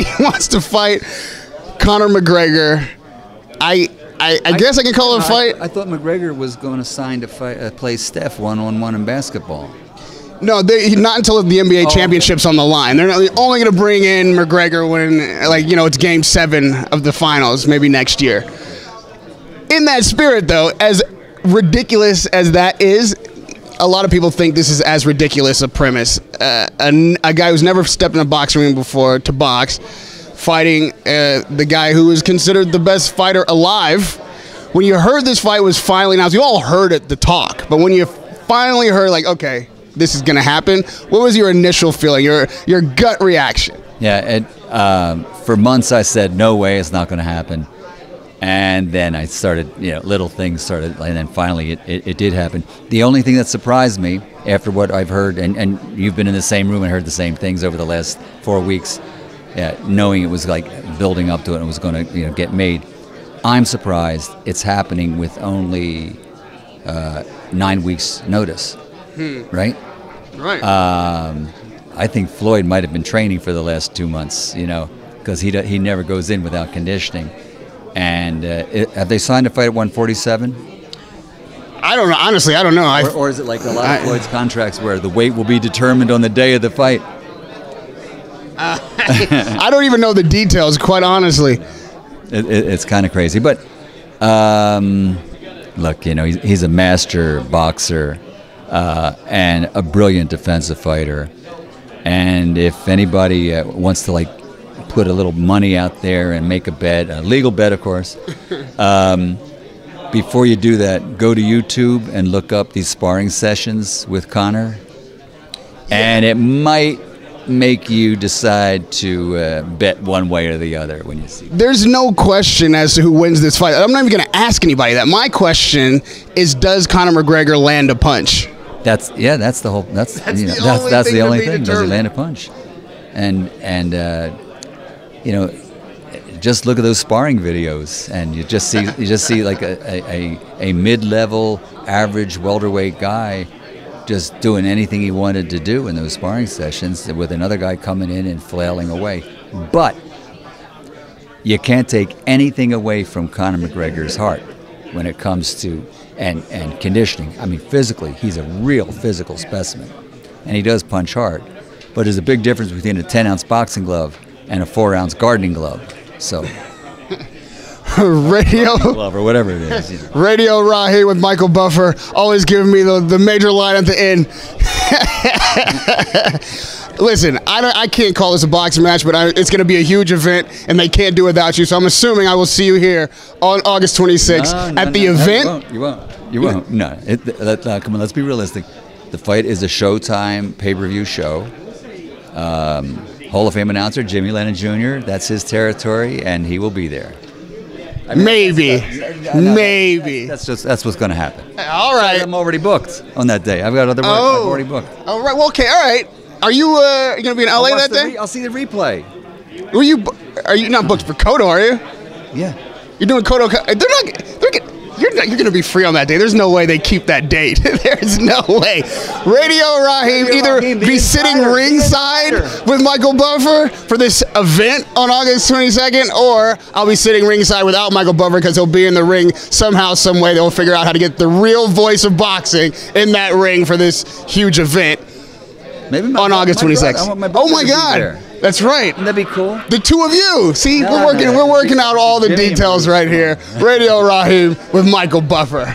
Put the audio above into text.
he wants to fight Conor McGregor. I guess I can call it a fight. I thought McGregor was going to sign to play Steph one-on-one in basketball. No, not until the NBA championship's on the line. They're only going to bring in McGregor when, like, you know, it's Game 7 of the finals, maybe next year. In that spirit, though, as ridiculous as that is, a lot of people think this is as ridiculous a premise. A guy who's never stepped in a boxing ring before to box, fighting the guy who is considered the best fighter alive. When you heard this fight was finally announced, you all heard it, the talk, but when you finally heard, like, okay, this is going to happen, what was your initial feeling, your gut reaction? Yeah, for months I said, no way, it's not going to happen. And then I started, you know, little things started, and then finally it did happen. The only thing that surprised me after what I've heard, and you've been in the same room and heard the same things over the last 4 weeks, knowing it was like building up to it and it was going to, you know, get made, I'm surprised it's happening with only 9 weeks notice, right? Right. I think Floyd might have been training for the last 2 months, you know, because he never goes in without conditioning. And have they signed a fight at 147? I don't know. Honestly, I don't know. Or is it like a lot of Floyd's contracts where the weight will be determined on the day of the fight? I don't even know the details, quite honestly. It's kind of crazy. But look, you know, he's a master boxer and a brilliant defensive fighter. And if anybody wants to, like, put a little money out there and make a bet, a legal bet, of course. Before you do that, go to YouTube and look up these sparring sessions with Conor, and it might make you decide to bet one way or the other when you see it. There's no question as to who wins this fight. I'm not even going to ask anybody that. My question is, does Conor McGregor land a punch? That's the only thing. Does he land a punch? And you know, just look at those sparring videos, and you just see like a mid-level, average welterweight guy just doing anything he wanted to do in those sparring sessions, with another guy coming in and flailing away. But you can't take anything away from Conor McGregor's heart when it comes to and conditioning. I mean, physically, he's a real physical specimen, and he does punch hard. But there's a big difference between a 10-ounce boxing glove and a 4-ounce gardening glove. So, radio glove or whatever it is. You know. Radio Rahim with Michael Buffer, always giving me the major line at the end. Listen, I can't call this a boxing match, but it's going to be a huge event, and they can't do it without you. So I'm assuming I will see you here on August 26th at the event. You won't. No. Come on, let's be realistic. The fight is a Showtime pay-per-view show. Hall of Fame announcer Jimmy Lennon Jr., that's his territory, and he will be there. I mean, maybe. That's what's going to happen. All right. I'm already booked on that day. I've got other work. I've already booked. All right. Well, okay. All right. Are you going to be in LA that day? I'll see the replay. Are you not booked for Cotto? Are you? Yeah. You're doing Cotto. You're going to be free on that day. There's no way they keep that date. There's no way. Radio Rahim either be sitting ringside with Michael Buffer for this event on August 22nd, or I'll be sitting ringside without Michael Buffer because he'll be in the ring somehow, some way. They'll figure out how to get the real voice of boxing in that ring for this huge event. Maybe on August 26th. Oh my God. That's right. Wouldn't that be cool? The two of you. See, we're working out all the details right here. Radio Rahim with Michael Buffer.